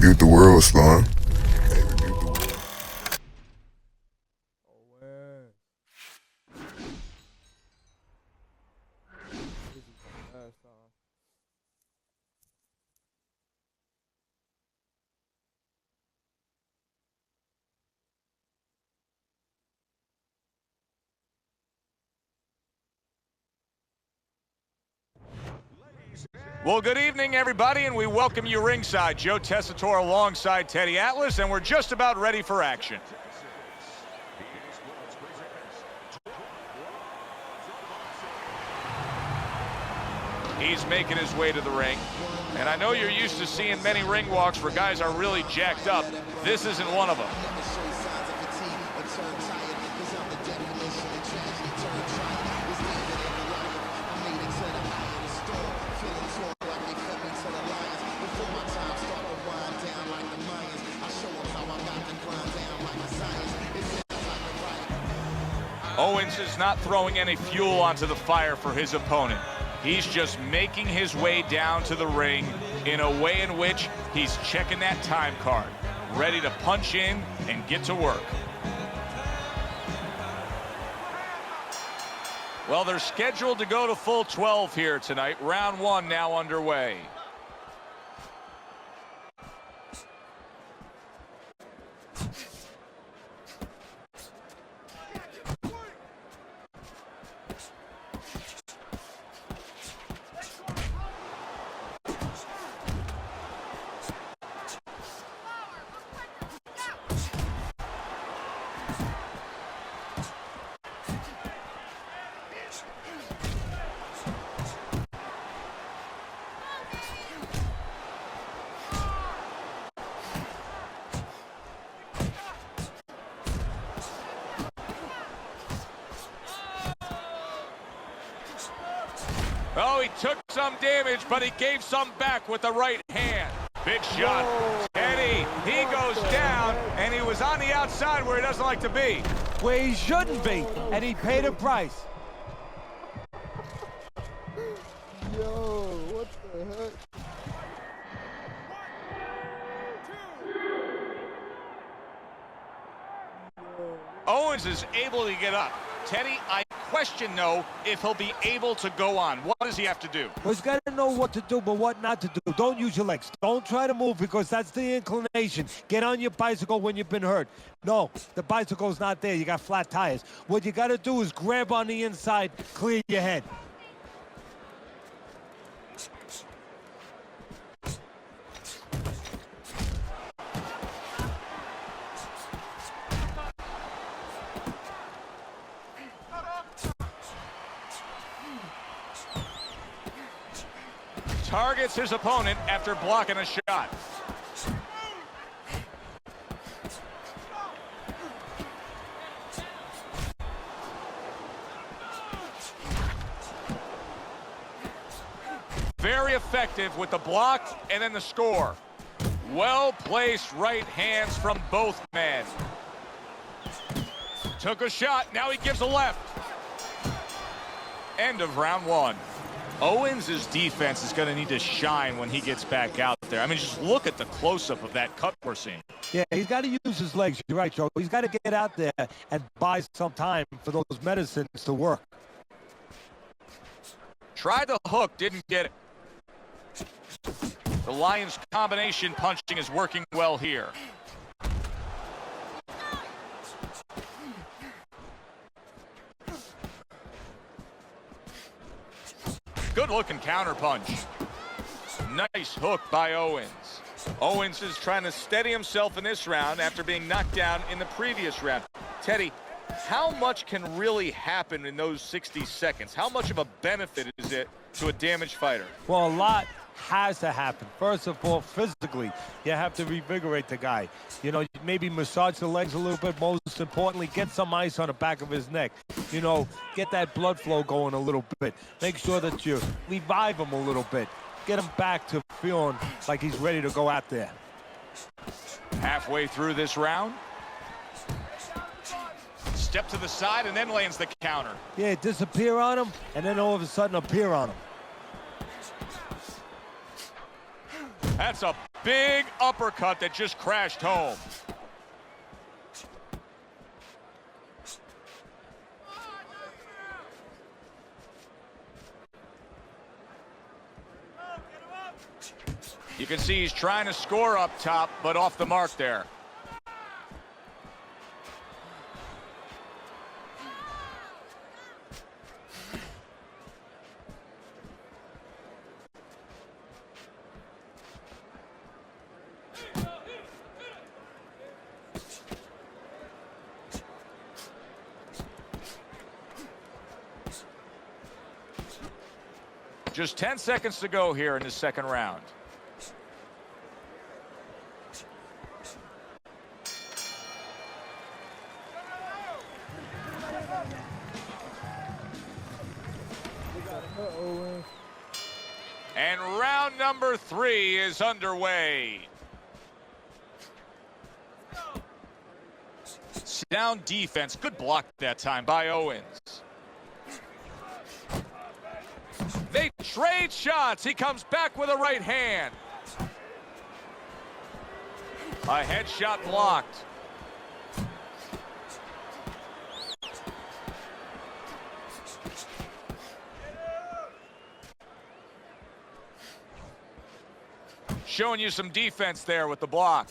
rebuke the world, Slime. Well, good evening, everybody, and we welcome you ringside. Joe Tessitore alongside Teddy Atlas, and we're just about ready for action. He's making his way to the ring, and I know you're used to seeing many ring walks where guys are really jacked up. This isn't one of them. Owens is not throwing any fuel onto the fire for his opponent. He's just making his way down to the ring in a way in which he's checking that time card, ready to punch in and get to work. Well, they're scheduled to go to full 12 here tonight. Round one now underway. Oh, he took some damage, but he gave some back with the right hand. Big shot. Eddie, he goes down, and he was on the outside where he doesn't like to be. Where he shouldn't be, and he paid a price. Yo, what the heck? Owens is able to get up. Teddy, I question, though, if he'll be able to go on. What does he have to do? Well, he's got to know what to do, but what not to do. Don't use your legs. Don't try to move because that's the inclination. Get on your bicycle when you've been hurt. No, the bicycle's not there. You got flat tires. What you got to do is grab on the inside, clear your head. Targets his opponent after blocking a shot. Very effective with the block and then the score. Well-placed right hands from both men. Took a shot, now he gives a left. End of round one. Owens' defense is going to need to shine when he gets back out there. I mean, just look at the close-up of that cut we're seeing. Yeah, he's got to use his legs. You're right, Joe. He's got to get out there and buy some time for those medicines to work. Tried the hook, didn't get it. The Lions' combination punching is working well here. Good-looking counter punch. Nice hook by Owens. Owens is trying to steady himself in this round after being knocked down in the previous round. Teddy, how much can really happen in those 60 seconds? How much of a benefit is it to a damaged fighter? Well, a lot has to happen. First of all, physically, you have to revigorate the guy. You know, maybe massage the legs a little bit. Most importantly, get some ice on the back of his neck. You know, get that blood flow going a little bit. Make sure that you revive him a little bit. Get him back to feeling like he's ready to go out there. Halfway through this round. Step to the side and then lands the counter. Yeah, disappear on him and then all of a sudden appear on him. That's a Big uppercut that just crashed home. You can see he's trying to score up top, but off the mark there. Just 10 seconds to go here in the second round. And round number 3 is underway. Sound defense. Good block that time by Owens. They trade shots. He comes back with a right hand. A headshot blocked. Showing you some defense there with the block.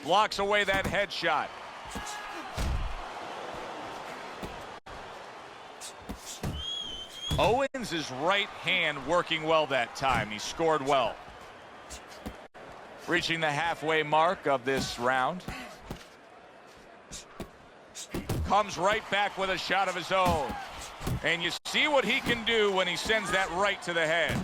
Blocks away that headshot. Owens' right hand working well that time. He scored well. Reaching the halfway mark of this round. Comes right back with a shot of his own. And you see what he can do when he sends that right to the head.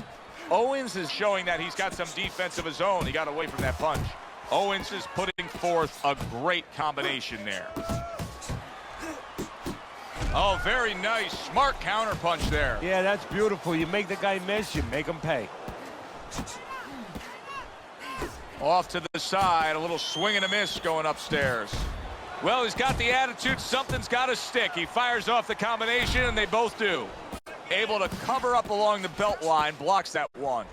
Owens is showing that he's got some defense of his own. He got away from that punch. Owens is putting forth a great combination there. Oh, very nice. Smart counterpunch there. Yeah, that's beautiful. You make the guy miss, you make him pay. Off to the side, a little swing and a miss going upstairs. Well, he's got the attitude. Something's got to stick. He fires off the combination, and they both do. Able to cover up along the belt line, blocks that one.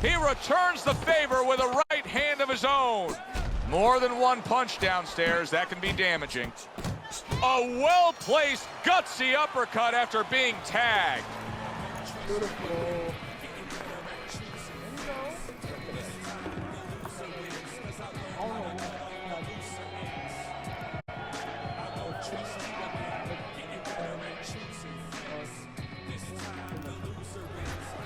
He returns the favor with a right hand of his own. More than one punch downstairs. That can be damaging. A well-placed, gutsy uppercut after being tagged. Beautiful.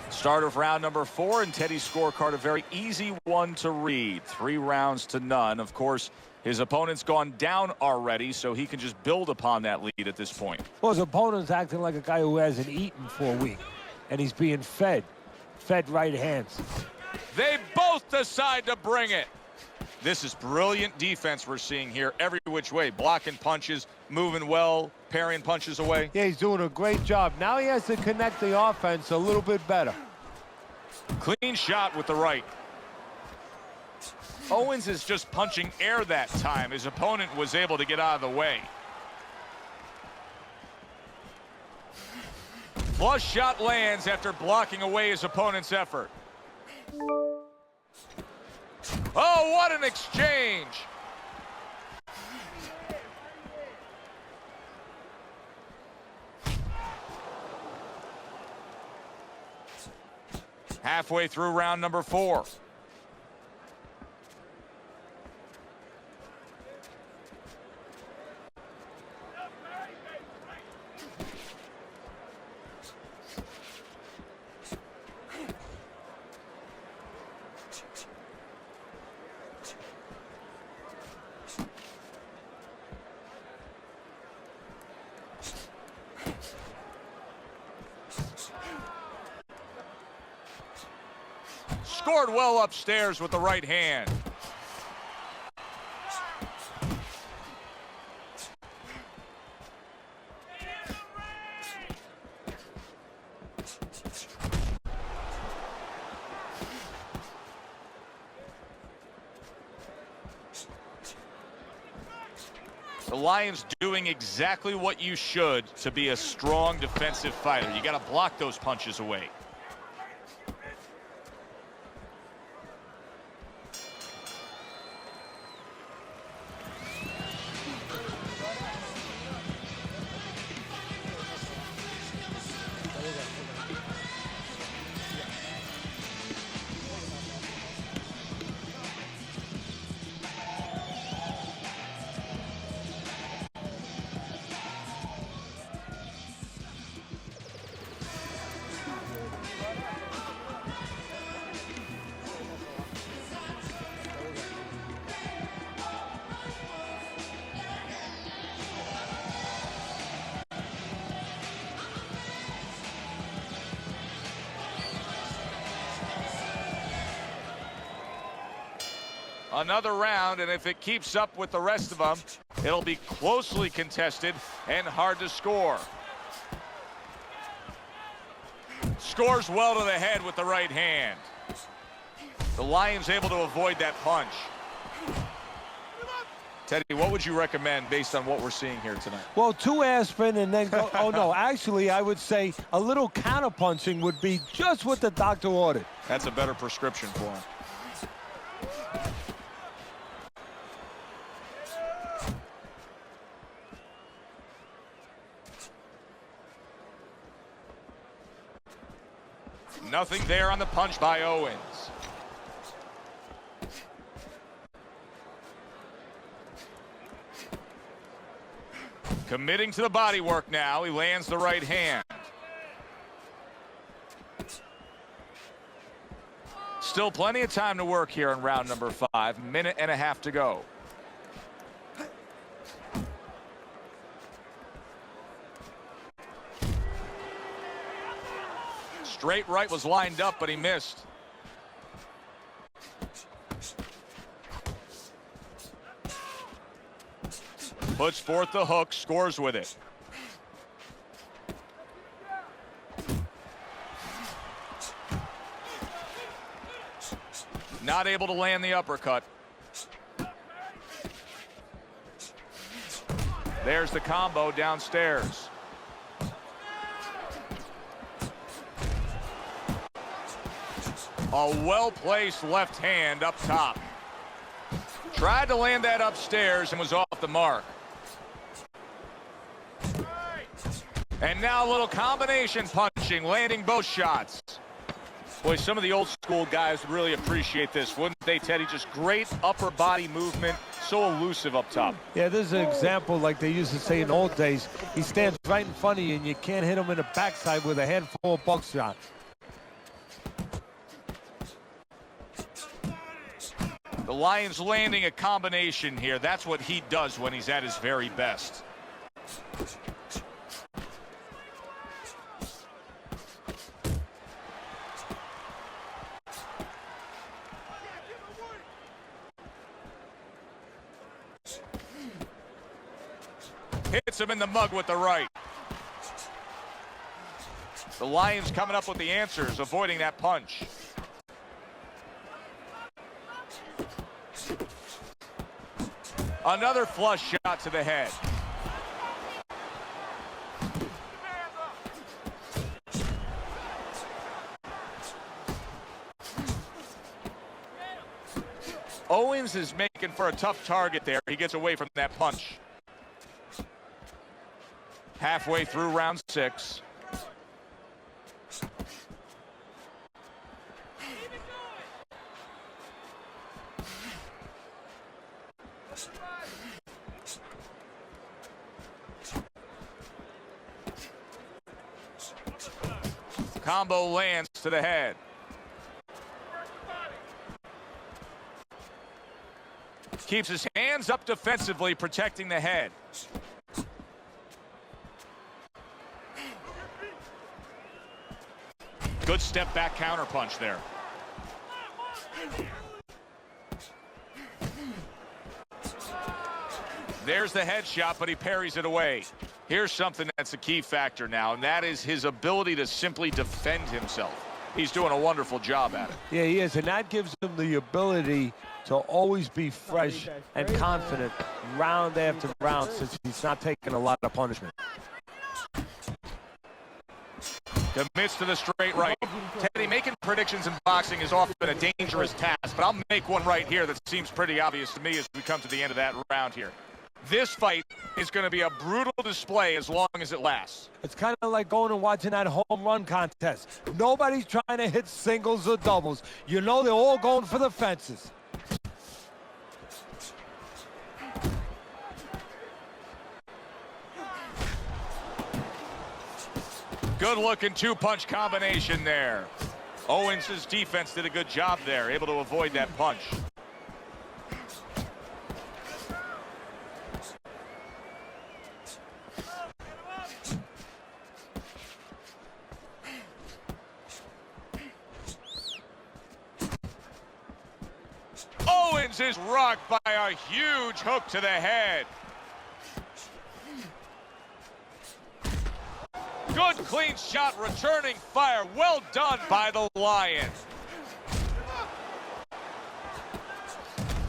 Start of round number 4, and Teddy's scorecard a very easy one to read. 3 rounds to none. Of course, his opponent's gone down already, so he can just build upon that lead at this point. Well, his opponent's acting like a guy who hasn't eaten for a week, and he's being fed right hands. They both decide to bring it. This is brilliant defense we're seeing here every which way. Blocking punches, moving well, parrying punches away. Yeah, he's doing a great job. Now he has to connect the offense a little bit better. Clean shot with the right. Owens is just punching air that time. His opponent was able to get out of the way. Flush shot lands after blocking away his opponent's effort. Oh, what an exchange! Halfway through round number 4. Scored well upstairs with the right hand. The Lions doing exactly what you should to be a strong defensive fighter. You got to block those punches away. Another round, and if it keeps up with the rest of them, it'll be closely contested and hard to score. Scores well to the head with the right hand. The Lions able to avoid that punch. Teddy, what would you recommend based on what we're seeing here tonight? Well, 2 aspirin and then go. Oh, no, actually, I would say a little counterpunching would be just what the doctor ordered. That's a better prescription for him. Nothing there on the punch by Owens. Committing to the body work now. He lands the right hand. Still plenty of time to work here in round number 5. Minute and a half to go. Straight right was lined up, but he missed. Puts forth the hook, scores with it. Not able to land the uppercut. There's the combo downstairs. A well-placed left hand up top. Tried to land that upstairs and was off the mark. And now a little combination punching, landing both shots. Boy, some of the old school guys would really appreciate this, wouldn't they, Teddy? Just great upper body movement, so elusive up top. Yeah, this is an example like they used to say in old days. He stands right in front of you and you can't hit him in the backside with a handful of buckshot. The Lions landing a combination here. That's what he does when he's at his very best. Hits him in the mug with the right. The Lions coming up with the answers, avoiding that punch. Another flush shot to the head. Owens is making for a tough target there. He gets away from that punch. Halfway through round 6. Combo lands to the head. Keeps his hands up defensively, protecting the head. Good step back counter punch there. There's the headshot, but he parries it away. Here's something that's a key factor now, and that is his ability to simply defend himself. He's doing a wonderful job at it. Yeah, he is, and that gives him the ability to always be fresh and confident round after round since he's not taking a lot of punishment. Commits to the straight right. Teddy, making predictions in boxing is often a dangerous task, but I'll make one right here that seems pretty obvious to me as we come to the end of that round here. This fight is going to be a brutal display as long as it lasts. It's kind of like going and watching that home run contest. Nobody's trying to hit singles or doubles. You know they're all going for the fences. Good-looking two-punch combination there. Owens' defense did a good job there, able to avoid that punch. Owens is rocked by a huge hook to the head. Good clean shot, returning fire. Well done by the Lion.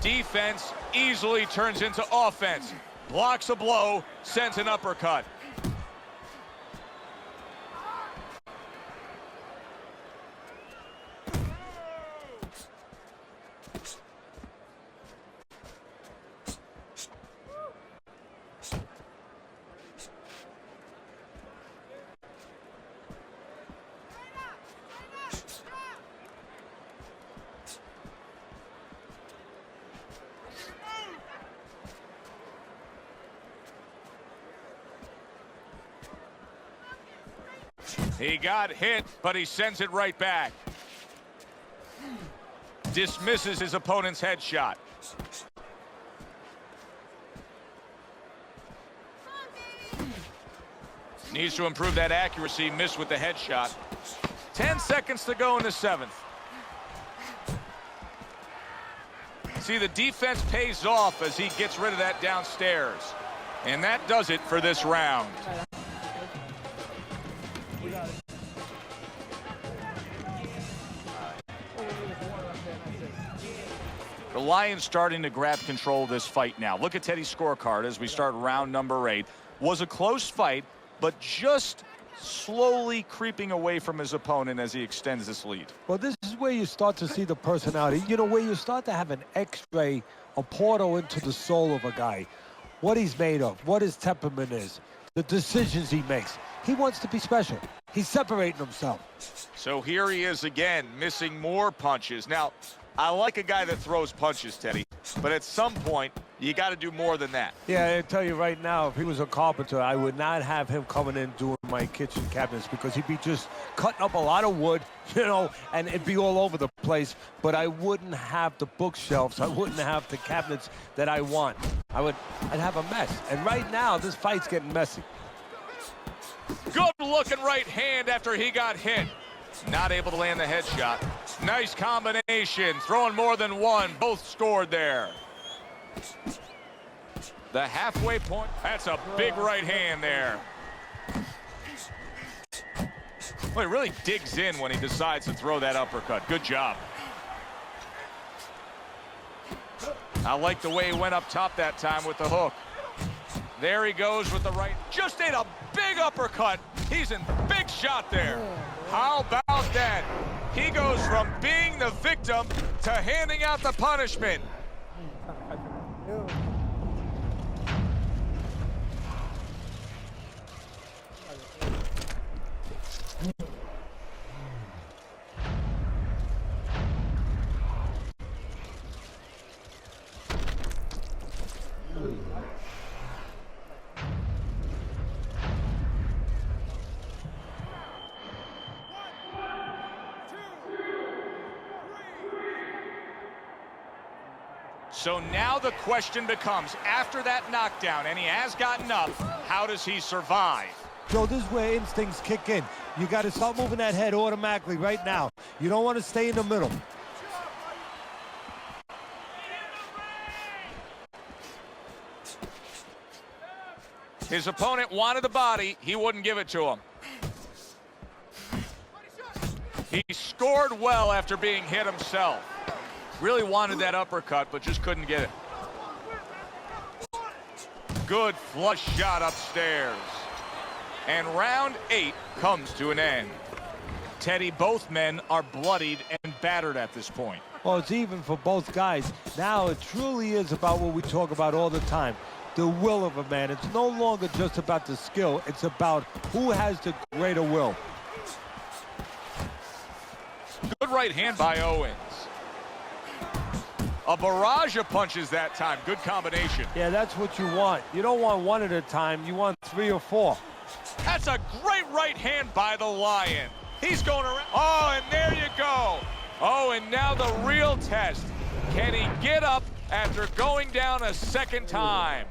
Defense easily turns into offense. Blocks a blow, sends an uppercut. He got hit, but he sends it right back. Dismisses his opponent's headshot. Needs to improve that accuracy, missed with the headshot. 10 seconds to go in the 7th. See, the defense pays off as he gets rid of that downstairs. And that does it for this round. The Lions starting to grab control of this fight now. Look at Teddy's scorecard as we start round number 8. Was a close fight, but just slowly creeping away from his opponent as he extends this lead. Well, this is where you start to see the personality. You know, where you start to have an X-ray, a portal into the soul of a guy. What he's made of, what his temperament is, the decisions he makes. He wants to be special. He's separating himself. So here he is again, missing more punches. Now, I like a guy that throws punches, Teddy, but at some point, you got to do more than that. Yeah, I tell you right now, if he was a carpenter, I would not have him coming in doing my kitchen cabinets because he'd be just cutting up a lot of wood, you know, and it'd be all over the place. But I wouldn't have the bookshelves. I wouldn't have the cabinets that I want. I'd have a mess. And right now, this fight's getting messy. Good looking right hand after he got hit. Not able to land the headshot. Nice combination, throwing more than one. Both scored there. The halfway point. That's a big right hand there. Well, he really digs in when he decides to throw that uppercut. Good job. I like the way he went up top that time with the hook. There he goes with the right. Just ate a big uppercut. He's in big shot there. How about that? He goes from being the victim to handing out the punishment. So now the question becomes, after that knockdown, and he has gotten up, how does he survive? Joe, this is where instincts kick in. You got to start moving that head automatically right now. You don't want to stay in the middle. His opponent wanted the body. He wouldn't give it to him. He scored well after being hit himself. Really wanted that uppercut, but just couldn't get it. Good flush shot upstairs. And round 8 comes to an end. Teddy, both men are bloodied and battered at this point. Well, it's even for both guys. Now it truly is about what we talk about all the time, the will of a man. It's no longer just about the skill. It's about who has the greater will. Good right hand by Owens. A barrage of punches that time. Good combination. Yeah, that's what you want. You don't want one at a time. You want 3 or 4. That's a great right hand by the Lion. He's going around. Oh, and there you go. Oh, and now the real test. Can he get up after going down a second time?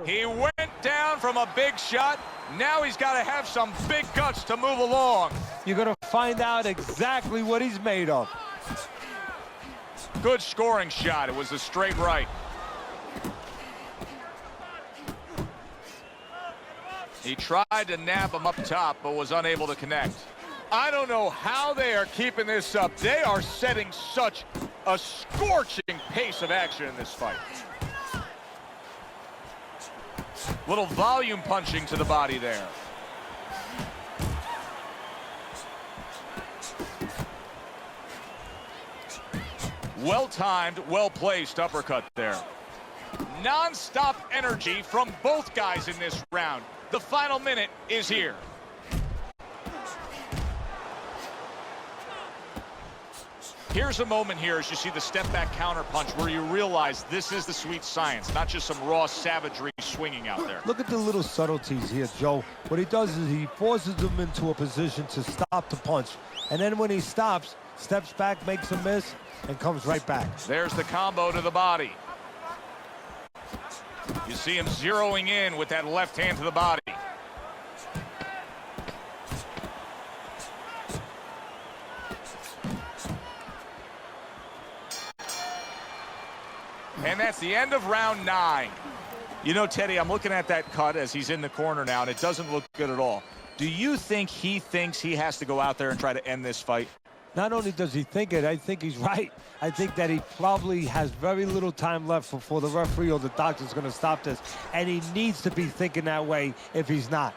He went down from a big shot. Now he's got to have some big guts to move along. You're going to find out exactly what he's made of. Good scoring shot. It was a straight right. He tried to nab him up top, but was unable to connect. I don't know how they are keeping this up. They are setting such a scorching pace of action in this fight. Little volume punching to the body there. Well-timed, well-placed uppercut there. Non-stop energy from both guys in this round. The final minute is here. Here's a moment here as you see the step-back counter punch where you realize this is the sweet science, not just some raw savagery swinging out there. Look at the little subtleties here, Joe. What he does is he forces him into a position to stop the punch. And then when he stops, steps back, makes a miss, and comes right back. There's the combo to the body. You see him zeroing in with that left hand to the body. And that's the end of round 9. You know, Teddy, I'm looking at that cut as he's in the corner now, and it doesn't look good at all. Do you think he thinks he has to go out there and try to end this fight? Not only does he think it, I think he's right. I think that he probably has very little time left before the referee or the doctor's going to stop this. And he needs to be thinking that way if he's not.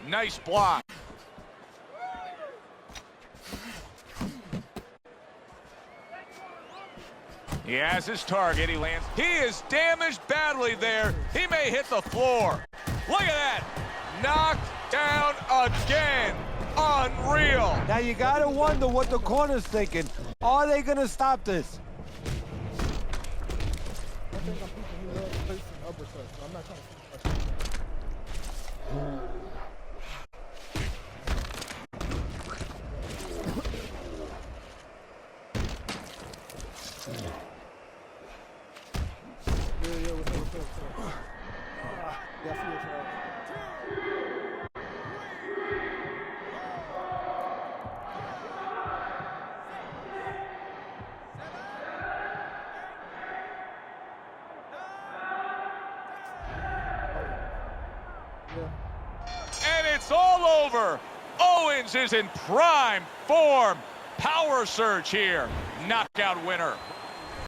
Nice block. He has his target. He lands. He is damaged badly there. He may hit the floor. Look at that. Knocked down again. Unreal. Now you got to wonder what the corner's thinking. Are they going to stop this? I think I'm people who love placing uppercuts, so I'm not trying to see much. Yeah, what's up? Yeah, I see it, Charles. And it's all over. Owens is in prime form. Power surge here. Knockout winner.